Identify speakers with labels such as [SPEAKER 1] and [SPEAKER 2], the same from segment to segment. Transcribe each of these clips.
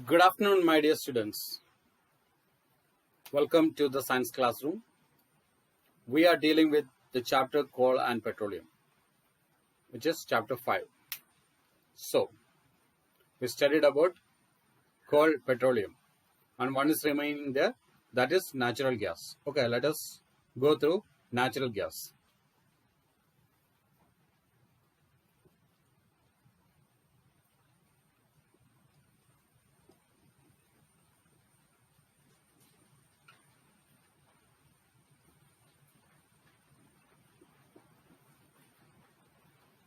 [SPEAKER 1] Good afternoon, my dear students. Welcome to the science classroom. We are dealing with the chapter coal and petroleum, which is chapter 5. So, we studied about coal, petroleum, and one is remaining there, that is natural gas. Okay, let us go through natural gas.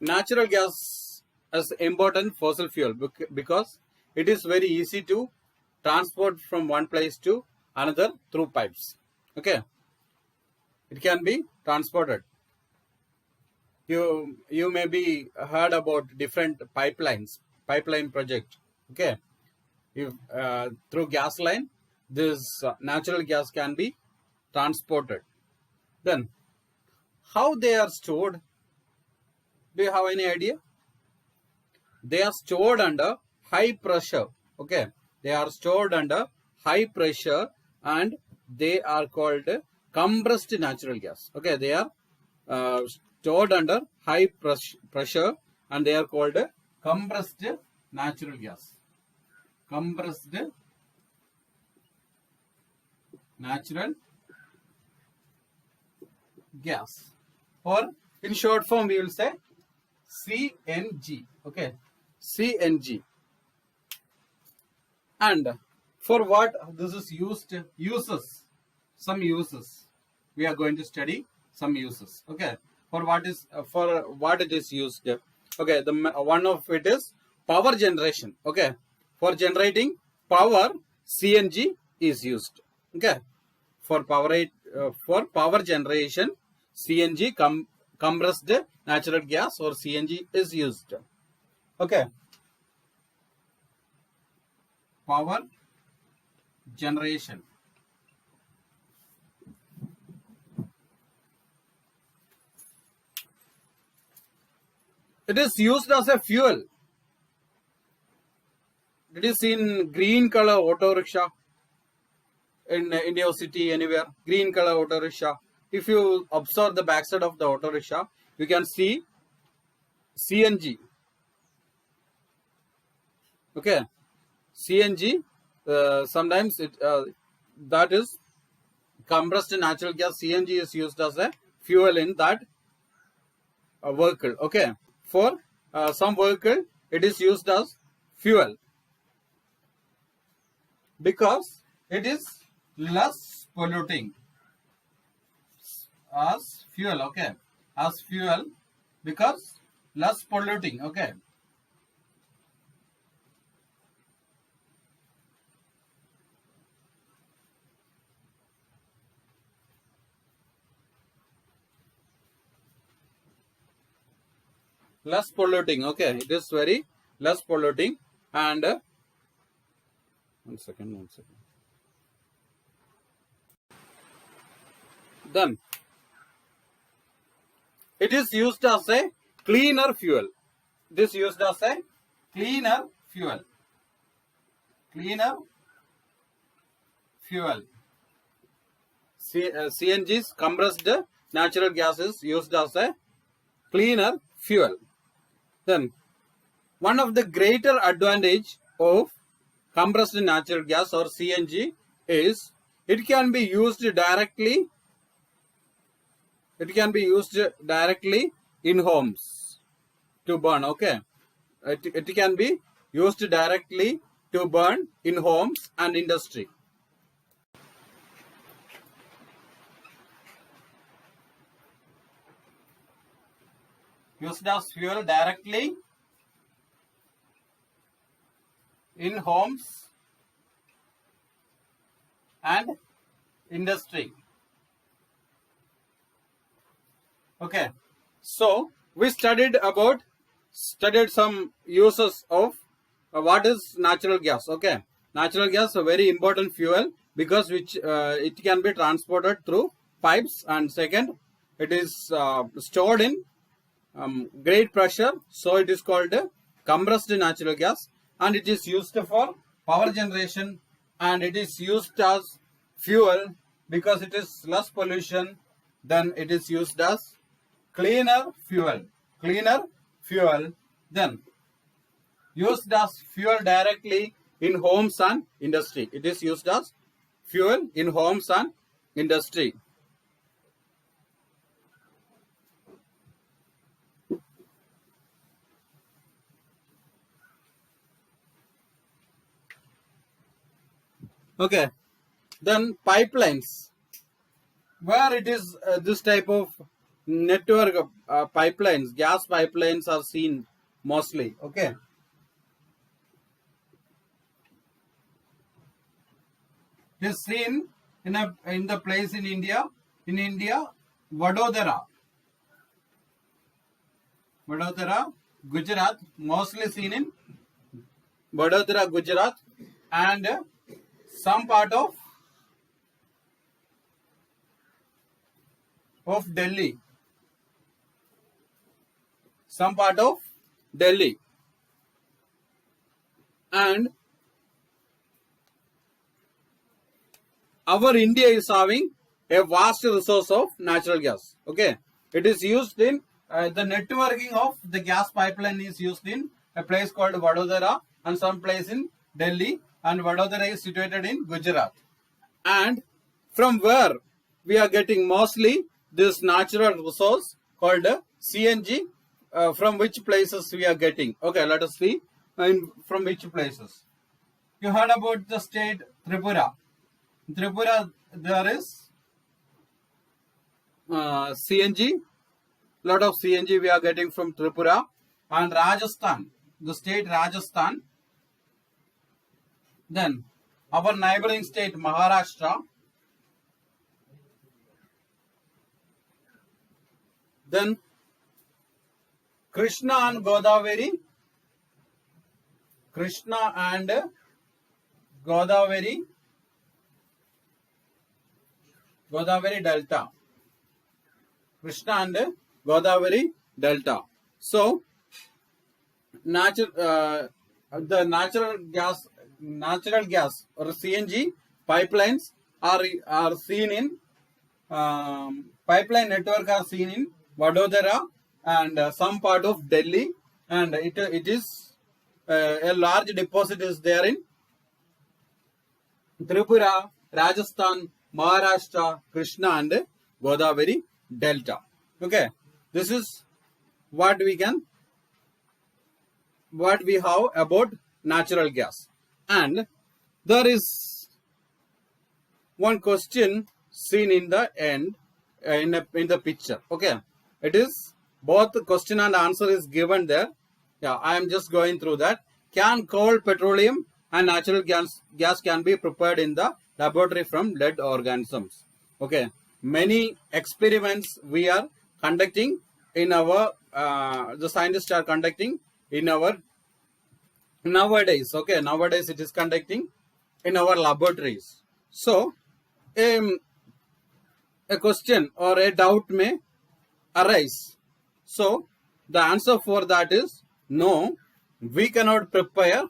[SPEAKER 1] Natural gas is important fossil fuel because it is very easy to transport from one place to another through pipes. Okay, it can be transported. You may be heard about different pipeline project. Okay, if through gas line, this natural gas can be transported. Then how they are stored? Do you have any idea? They are stored under high pressure. Okay, they are stored under high pressure and they are called compressed natural gas. Okay, they are stored under high pressure and they are called compressed natural gas. Compressed natural gas, or in short form we will say CNG. Okay, CNG. And for what this is used, some uses we are going to study some uses. Okay, for what it is used. Okay, the one of it is power generation. Okay, for generating power, CNG is used. Okay, for power generation, CNG compressed natural gas or CNG is used. Okay, power generation. It is used as a fuel. It is in green color auto rickshaw in India city, anywhere. Green color auto rickshaw. If you observe the backside of the auto rickshaw, you can see CNG. Okay, CNG. Sometimes it that is compressed natural gas. CNG is used as a fuel in that vehicle. Okay, for some vehicle it is used as fuel because it is less polluting as fuel. Okay, as fuel because less polluting. Okay, less polluting. Okay, it is very less polluting. And one second. Then it is used as a cleaner fuel. It is used as a cleaner fuel. Cleaner fuel. CNG's compressed natural gas is used as a cleaner fuel. Then one of the greater advantage of compressed natural gas or CNG is it can be used directly. It can be used directly in homes to burn. Okay, it can be used directly to burn in homes and industry. Used as fuel directly in homes and industry. Okay, so we studied some uses of what is natural gas. Okay, natural gas is a very important fuel because it can be transported through pipes, and second, it is stored in great pressure, so it is called compressed natural gas, and it is used for power generation, and it is used as fuel because it is less pollution. Then it is used as cleaner fuel. Cleaner fuel. Then used as fuel directly in homes and industry. It is used as fuel in homes and industry. Okay. Then pipelines. Where it is this type of network pipelines, gas pipelines are seen mostly. Okay. It is seen in the place in India. In India, Vadodara, Gujarat, mostly seen in Vadodara, Gujarat, and some part of Delhi. Some part of Delhi. And our India is having a vast resource of natural gas. Okay. It is used in the networking of the gas pipeline is used in a place called Vadodara and some place in Delhi, and Vadodara is situated in Gujarat. And from where we are getting mostly this natural resource called CNG, from which places we are getting. Okay, let us see from which places. You heard about the state Tripura. Tripura, there is CNG, lot of CNG we are getting from Tripura. And Rajasthan, the state Rajasthan. Then our neighboring state Maharashtra. Then Krishna and Godavari. Krishna and Godavari. Godavari Delta. Krishna and Godavari Delta. So, the natural gas or CNG pipelines are seen in pipeline network are seen in Vadodara and some part of Delhi, and it is a large deposit is there in Tripura, Rajasthan, Maharashtra, Krishna and Godavari Delta. Okay, this is what we have about natural gas. And there is one question seen in the end in the picture. Okay, it is both the question and answer is given there. Yeah, I am just going through that. Can coal, petroleum and natural gas can be prepared in the laboratory from dead organisms? Okay, many experiments we are conducting in our the scientists are conducting in our nowadays. Okay, nowadays it is conducting in our laboratories. So a question or a doubt may arise. So the answer for that is no, we cannot prepare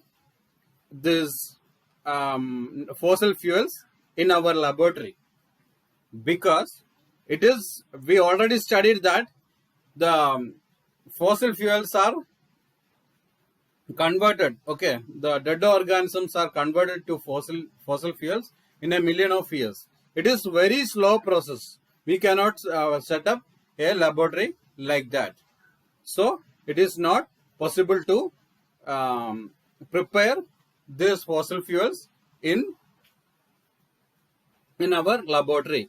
[SPEAKER 1] these fossil fuels in our laboratory, because we already studied that the fossil fuels are converted. Okay, the dead organisms are converted to fossil fuels in a million of years. It is very slow process. We cannot set up a laboratory like that. So it is not possible to prepare these fossil fuels in our laboratory.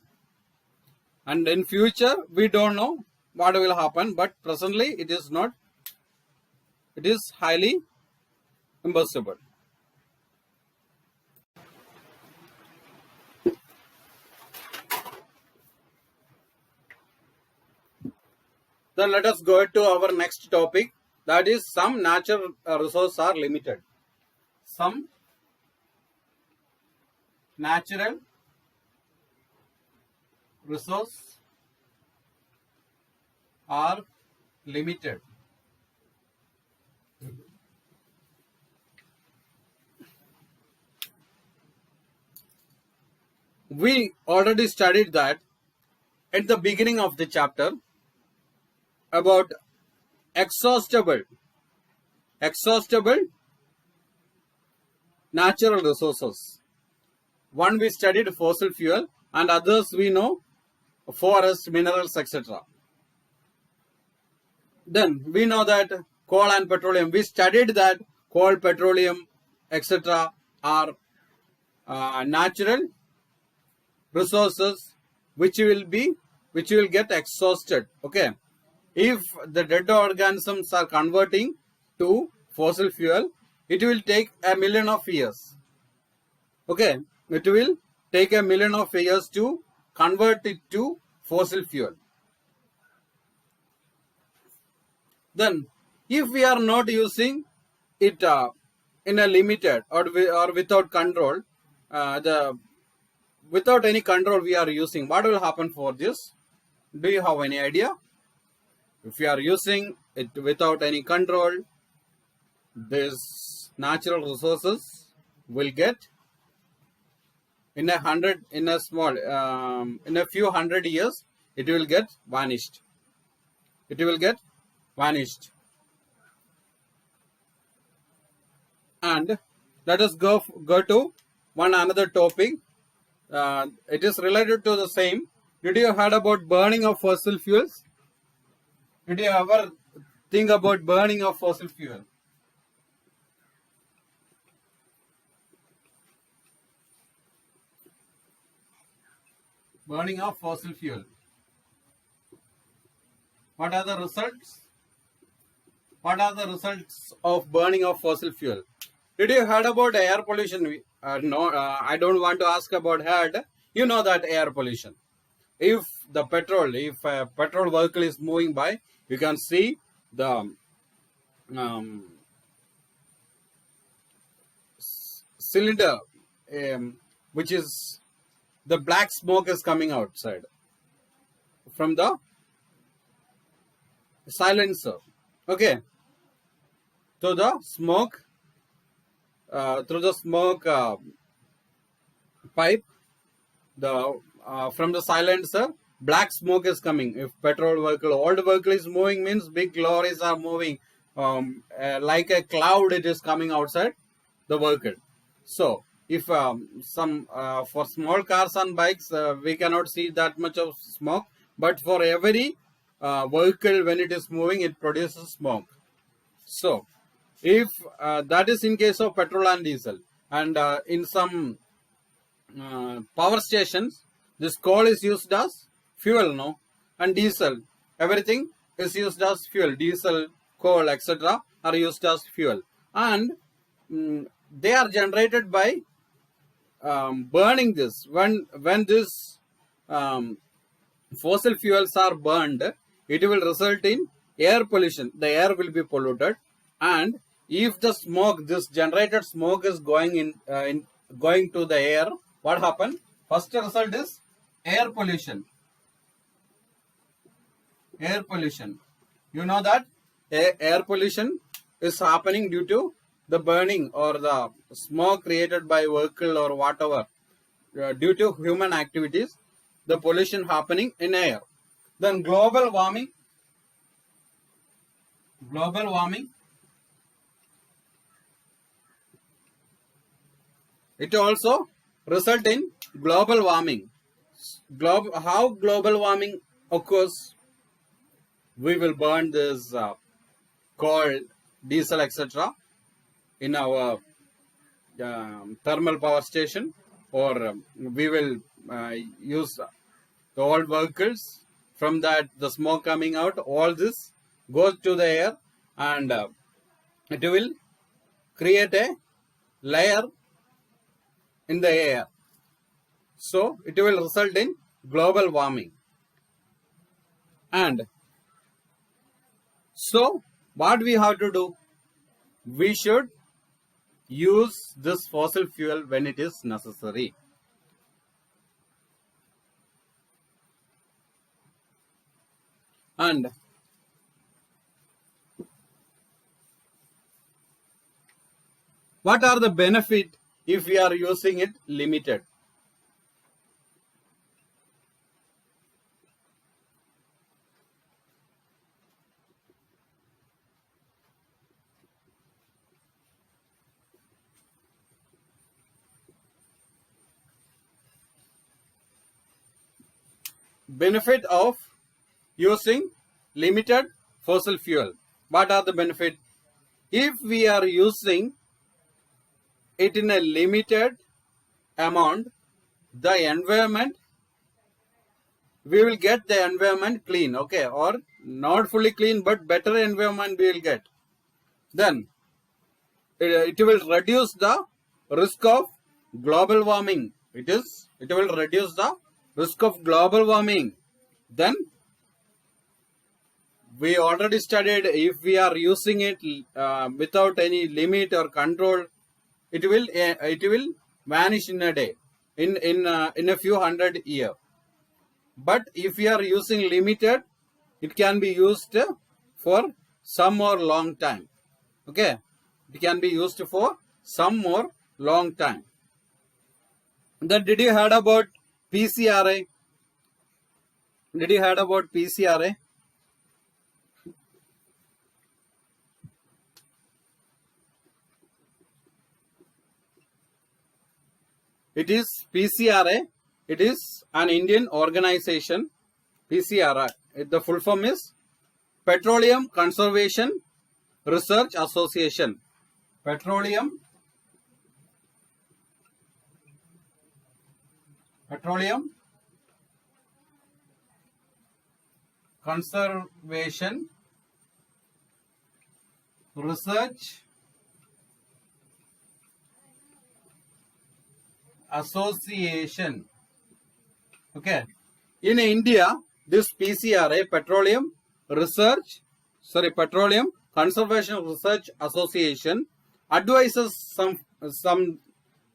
[SPEAKER 1] And in future we don't know what will happen, but presently it is not. It is highly impossible. Then let us go to our next topic, that is some natural resources are limited. Some natural resources are limited. we already studied that at the beginning of the chapter about exhaustible natural resources. One we studied fossil fuel and others we know forest, minerals, etc. Then we know that coal and petroleum. We studied that coal, petroleum, etc. are natural resources which will get exhausted. Okay, if the dead organisms are converting to fossil fuel, it will take 1,000,000 of years. Okay, it will take 1,000,000 of years to convert it to fossil fuel. Then if we are not using it in a limited or without control, without any control we are using, what will happen for this? Do you have any idea? If we are using it without any control, these natural resources will get in a few hundred years, it will get vanished. It will get vanished. And let us go to another topic. It is related to the same. Did you heard about burning of fossil fuels? Did you ever think about burning of fossil fuel? Burning of fossil fuel. What are the results? What are the results of burning of fossil fuel? Did you heard about air pollution? No, I don't want to ask about heard. You know that air pollution. If a petrol vehicle is moving by, you can see the cylinder, which is the black smoke is coming outside from the silencer. Okay, through the smoke pipe, from the silencer, black smoke is coming. If petrol vehicle, old vehicle is moving, means big lorries are moving, like a cloud it is coming outside the vehicle. So if for small cars and bikes, we cannot see that much of smoke, but for every vehicle, when it is moving, it produces smoke. So if that is in case of petrol and diesel, and in some power stations, this coal is used as fuel, no, and diesel, everything is used as fuel. Diesel, coal, etc. are used as fuel, and they are generated by burning this. When this fossil fuels are burned, it will result in air pollution. The air will be polluted, and if the smoke, this generated smoke, is going going to the air, what happens? First result is air pollution. Air pollution. You know that air pollution is happening due to the burning or the smoke created by vehicle or whatever, due to human activities, the pollution happening in air. Then global warming. Global warming. It also result in global warming. How global warming occurs? We will burn this coal, diesel, etc. in our thermal power station, or we will use the old vehicles. From that, the smoke coming out, all this goes to the air, and it will create a layer in the air. So it will result in global warming. And so what we have to do? We should use this fossil fuel when it is necessary. And what are the benefit if we are using it limited? benefit of using limited fossil fuel. What are the benefits? If we are using it in a limited amount, the environment, we will get the environment clean, okay, or not fully clean, but better environment we will get. Then it will reduce the risk of global warming. It will reduce the risk of global warming. Then we already studied, if we are using it without any limit or control, it will vanish in a day, in a few hundred years. But if we are using limited, it can be used for some more long time. Okay, it can be used for some more long time. Then did you heard about PCRA? Did you heard about PCRA? It is PCRA. It is an Indian organization. PCRA. The full form is Petroleum Conservation Research Association. Petroleum Conservation Research Association. Okay. In India, this PCRA, Petroleum Conservation Research Association, advises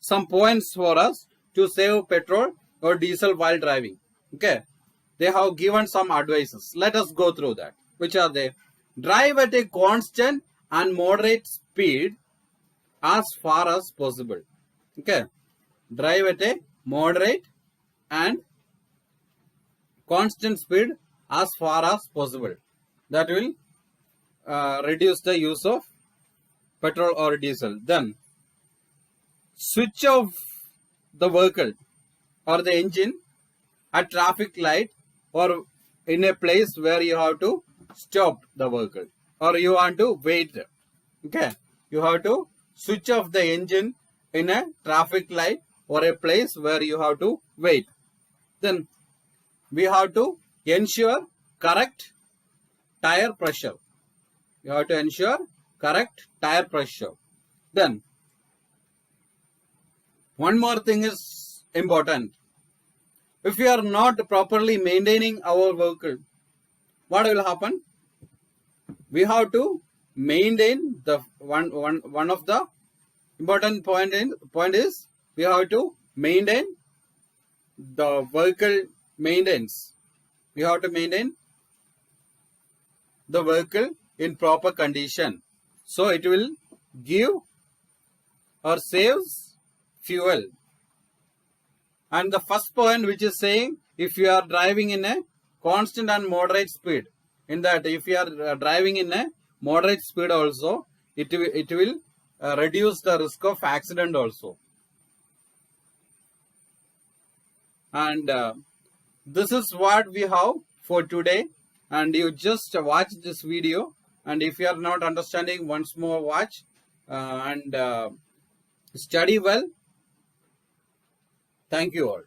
[SPEAKER 1] some points for us to save petrol or diesel while driving. Okay. They have given some advices. Let us go through that. Which are they? Drive at a constant and moderate speed as far as possible. Okay. Drive at a moderate and constant speed as far as possible. That will reduce the use of petrol or diesel. Then switch off the vehicle or the engine at traffic light or in a place where you have to stop the vehicle or you want to wait. Okay, you have to switch off the engine in a traffic light or a place where you have to wait. Then we have to ensure correct tire pressure. You have to ensure correct tire pressure. Then one more thing is important. If we are not properly maintaining our vehicle, what will happen? We have to maintain the one of the important point is we have to maintain the vehicle maintenance. We have to maintain the vehicle in proper condition. So it will give or saves fuel. And the first point, which is saying if you are driving in a constant and moderate speed, in that if you are driving in a moderate speed also, it will reduce the risk of accident also. And this is what we have for today. And you just watch this video, and if you are not understanding, once more watch and study well. Thank you all.